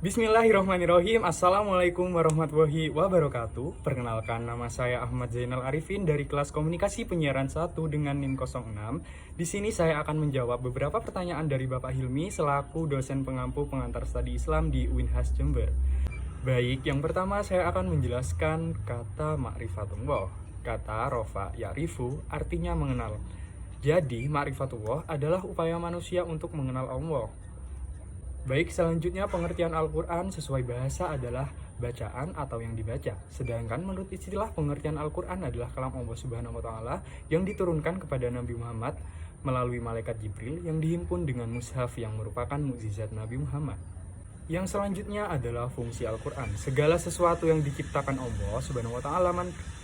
Bismillahirrahmanirrahim. Assalamualaikum warahmatullahi wabarakatuh. Perkenalkan, nama saya Ahmad Zainal Arifin dari kelas Komunikasi Penyiaran 1 dengan NIM 06. Di sini saya akan menjawab beberapa pertanyaan dari Bapak Hilmi selaku dosen pengampu pengantar studi Islam di Unhas Jember. Baik, yang pertama saya akan menjelaskan kata ma'rifatullah. Kata rofa ya'rifu artinya mengenal. Jadi, ma'rifatullah adalah upaya manusia untuk mengenal Allah. Baik, selanjutnya pengertian Al-Quran sesuai bahasa adalah bacaan atau yang dibaca. Sedangkan menurut istilah pengertian Al-Quran adalah kalam Allah Subhanahu wa Ta'ala yang diturunkan kepada Nabi Muhammad melalui malaikat Jibril yang dihimpun dengan mushaf yang merupakan mukjizat Nabi Muhammad. Yang selanjutnya adalah fungsi Al-Quran. Segala sesuatu yang diciptakan Allah Subhanahu wa Ta'ala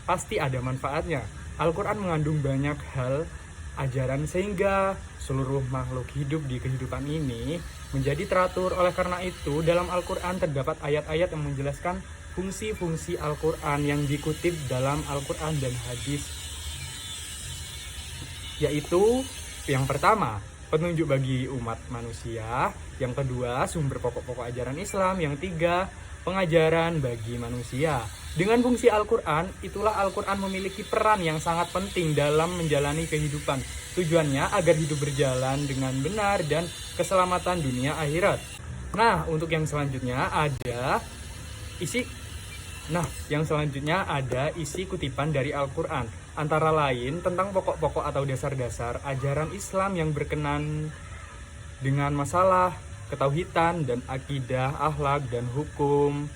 pasti ada manfaatnya. Al-Quran mengandung banyak hal ajaran sehingga seluruh makhluk hidup di kehidupan ini menjadi teratur. Oleh karena itu, dalam Al-Quran terdapat ayat-ayat yang menjelaskan fungsi-fungsi Al-Quran yang dikutip dalam Al-Quran dan hadis, yaitu yang pertama, petunjuk bagi umat manusia. Yang kedua, sumber pokok-pokok ajaran Islam. Yang tiga, pengajaran bagi manusia. Dengan fungsi Al-Quran, itulah Al-Quran memiliki peran yang sangat penting dalam menjalani kehidupan. Tujuannya agar hidup berjalan dengan benar dan keselamatan dunia akhirat. Nah, untuk yang selanjutnya ada isi kutipan dari Al-Quran. Antara lain tentang pokok-pokok atau dasar-dasar ajaran Islam yang berkenan dengan masalah ketauhidan dan akidah, akhlak dan hukum,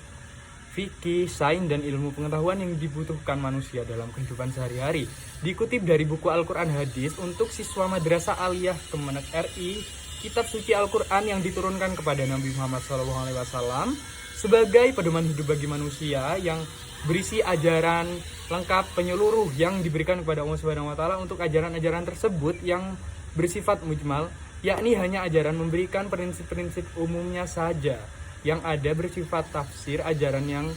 fikih, sains, dan ilmu pengetahuan yang dibutuhkan manusia dalam kehidupan sehari-hari. Dikutip dari buku Al-Quran Hadis untuk siswa Madrasah Aliyah Kemenak RI, kitab suci Al-Quran yang diturunkan kepada Nabi Muhammad SAW sebagai pedoman hidup bagi manusia yang berisi ajaran lengkap penyeluruh yang diberikan kepada Allah Subhanahu wa Ta'ala. Untuk ajaran-ajaran tersebut yang bersifat mujmal, yakni hanya ajaran memberikan prinsip-prinsip umumnya saja, yang ada bersifat tafsir ajaran yang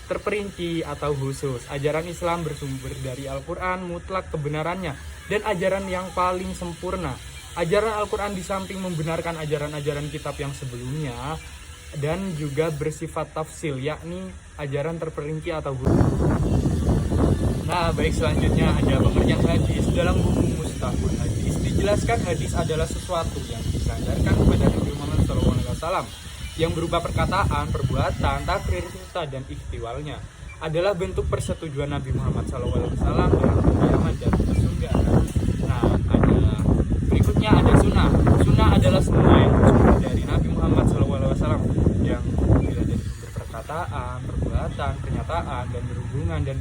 terperinci atau khusus. Ajaran Islam bersumber dari Al-Quran mutlak kebenarannya dan ajaran yang paling sempurna. Ajaran Al-Quran di samping membenarkan ajaran-ajaran kitab yang sebelumnya dan juga bersifat tafsil, yakni ajaran terperinci atau khusus. Nah, baik, selanjutnya ada pengertian hadis. Dalam buku Mustahul Hadis dijelaskan hadis adalah sesuatu yang disandarkan kepada Nabi Muhammad SAW yang berupa perkataan, perbuatan, takrir, serta dan ikhtiwalnya adalah bentuk persetujuan Nabi Muhammad SAW dalam kiamat dan kesungguhan. Nah, berikutnya ada sunnah. Sunnah adalah semua yang bersumber dari Nabi Muhammad SAW yang bila dari sumber perkataan, perbuatan, pernyataan, dan berhubungan dan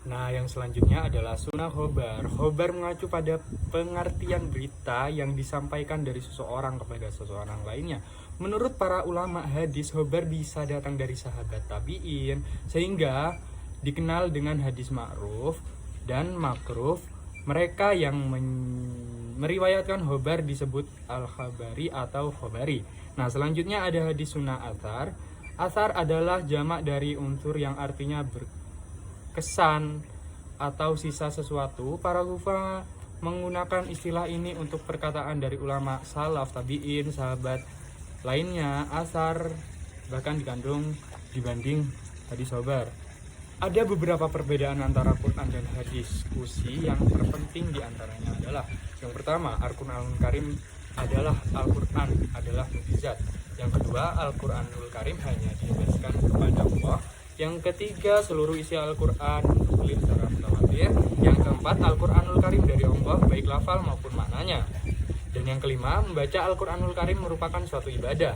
Nah, yang selanjutnya adalah sunnah khobar. Khobar mengacu pada pengertian berita yang disampaikan dari seseorang kepada seseorang lainnya. Menurut para ulama hadis, khobar bisa datang dari sahabat tabi'in, sehingga dikenal dengan hadis ma'ruf dan makruf. Mereka yang meriwayatkan khobar disebut al-khabari atau khobari. Nah, selanjutnya ada hadis sunnah athar. Athar adalah jamak dari unsur yang artinya kesan atau sisa sesuatu. Para ulama menggunakan istilah ini untuk perkataan dari ulama salaf, tabi'in, sahabat lainnya. Asar bahkan dibanding hadis khobar. Ada beberapa perbedaan antara Quran dan hadis. Diskusi yang terpenting diantaranya adalah yang pertama, Al-Quranul Karim Al-Quran adalah mukjizat. Yang kedua, Al-Quranul Karim hanya dijelaskan kepada Allah. Yang ketiga, seluruh isi Al-Quran ditulis secara mutawatir. Yang keempat, Al-Quranul Karim dari Allah baik lafal maupun maknanya. Dan yang kelima, membaca Al-Quranul Karim merupakan suatu ibadah.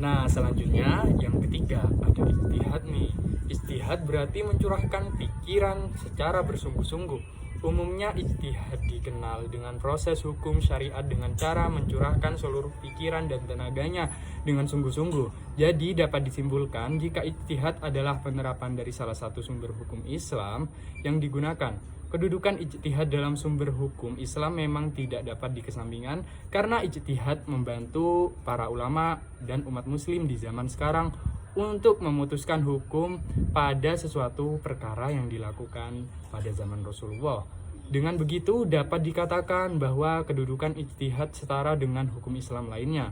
Nah, selanjutnya yang ketiga ada ijtihad nih. Ijtihad berarti mencurahkan pikiran secara bersungguh-sungguh. Umumnya ijtihad dikenal dengan proses hukum syariat dengan cara mencurahkan seluruh pikiran dan tenaganya dengan sungguh-sungguh. Jadi dapat disimpulkan jika ijtihad adalah penerapan dari salah satu sumber hukum Islam yang digunakan. Kedudukan ijtihad dalam sumber hukum Islam memang tidak dapat dikesampingkan karena ijtihad membantu para ulama dan umat muslim di zaman sekarang untuk memutuskan hukum pada sesuatu perkara yang dilakukan pada zaman Rasulullah. Dengan begitu dapat dikatakan bahwa kedudukan ijtihad setara dengan hukum Islam lainnya.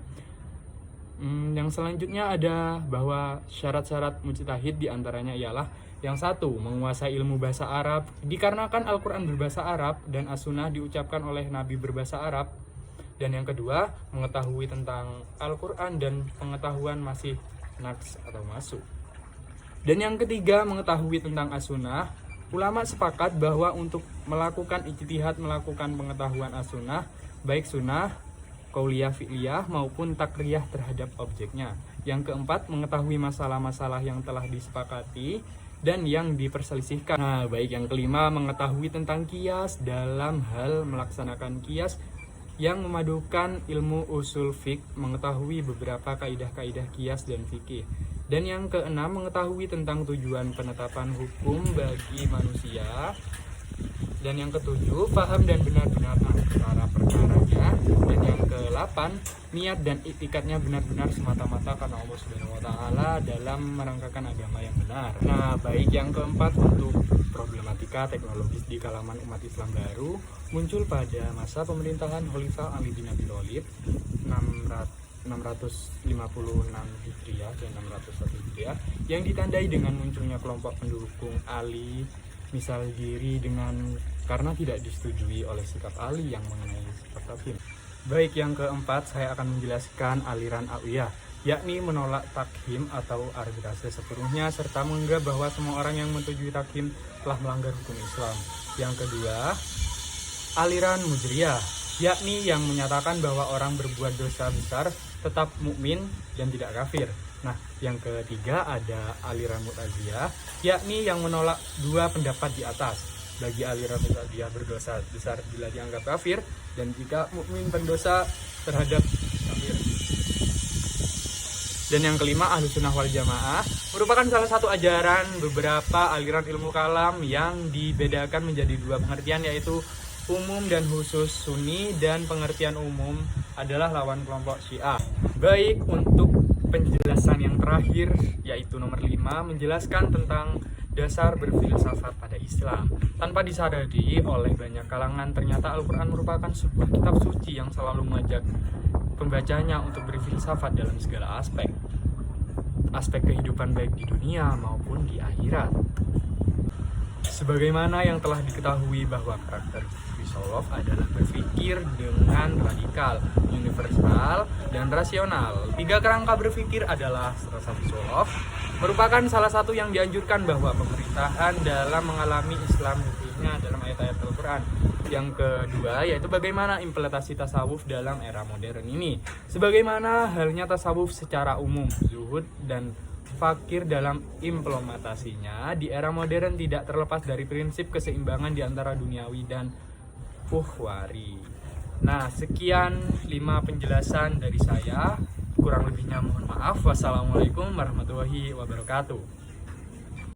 Yang selanjutnya ada bahwa syarat-syarat mujtahid diantaranya ialah yang satu, menguasai ilmu bahasa Arab. Dikarenakan Al-Quran berbahasa Arab dan As-Sunnah diucapkan oleh Nabi berbahasa Arab. Dan yang kedua, mengetahui tentang Al-Quran dan pengetahuan masih naqs atau masuk. Dan yang ketiga, mengetahui tentang As-Sunnah. Ulama sepakat bahwa untuk melakukan ijtihad melakukan pengetahuan As-Sunnah, baik sunnah, qauliyah fi'liyah maupun takriyah terhadap objeknya. Yang keempat, mengetahui masalah-masalah yang telah disepakati dan yang diperselisihkan. Nah, baik yang kelima, mengetahui tentang qiyas dalam hal melaksanakan qiyas yang memadukan ilmu usul fiqh, mengetahui beberapa kaidah-kaidah qiyas dan fikih. Dan yang keenam, mengetahui tentang tujuan penetapan hukum bagi manusia. Dan yang ketujuh, paham dan benar-benar antara perkaranya. Dan yang ke-8, niat dan iktikadnya benar-benar semata-mata karena Allah Subhanahu wa taala dalam merangkakan agama yang benar. Nah, baik yang keempat, untuk problematika teknologis di kalangan umat Islam baru muncul pada masa pemerintahan Khalifah Ali bin Abi Thalib 656 Hijriah dan 601 Hijriah yang ditandai dengan munculnya kelompok pendukung Ali misal diri karena tidak disetujui oleh sikap Ali yang mengenai sifat takhim. Baik, yang keempat saya akan menjelaskan aliran A'wiyah, yakni menolak takhim atau arbitrase sepenuhnya serta menganggap bahwa semua orang yang menyetujui takhim telah melanggar hukum Islam. Yang kedua, aliran Mujriyah, yakni yang menyatakan bahwa orang berbuat dosa besar tetap mukmin dan tidak kafir. Nah, yang ketiga ada aliran Mu'taziliyah, yakni yang menolak dua pendapat di atas. Bagi aliran Mu'taziliyah, berdosa besar bila dianggap kafir, dan jika mukmin berdosa terhadap kafir. Dan yang kelima, Ahlussunnah wal Jamaah, merupakan salah satu ajaran beberapa aliran ilmu kalam yang dibedakan menjadi dua pengertian, yaitu umum dan khusus Sunni, dan pengertian umum adalah lawan kelompok Syiah. Baik, untuk penjelasan yang terakhir yaitu nomor 5, menjelaskan tentang dasar berfilsafat pada Islam. Tanpa disadari oleh banyak kalangan, ternyata Al-Quran merupakan sebuah kitab suci yang selalu mengajak pembacanya untuk berfilsafat dalam segala aspek kehidupan baik di dunia maupun di akhirat. Sebagaimana yang telah diketahui bahwa karakter Filosof adalah berpikir dengan radikal, universal, dan rasional. 3 kerangka berpikir adalah Filosof, merupakan salah satu yang dianjurkan bahwa pemerintahan dalam mengalami Islam khususnya dalam ayat-ayat Al-Quran. Yang kedua yaitu bagaimana implementasi tasawuf dalam era modern ini. Sebagaimana halnya tasawuf secara umum, zuhud dan fakir dalam implementasinya di era modern tidak terlepas dari prinsip keseimbangan di antara duniawi dan ukhwari. Nah, sekian 5 penjelasan dari saya. Kurang lebihnya mohon maaf. Wassalamualaikum warahmatullahi wabarakatuh.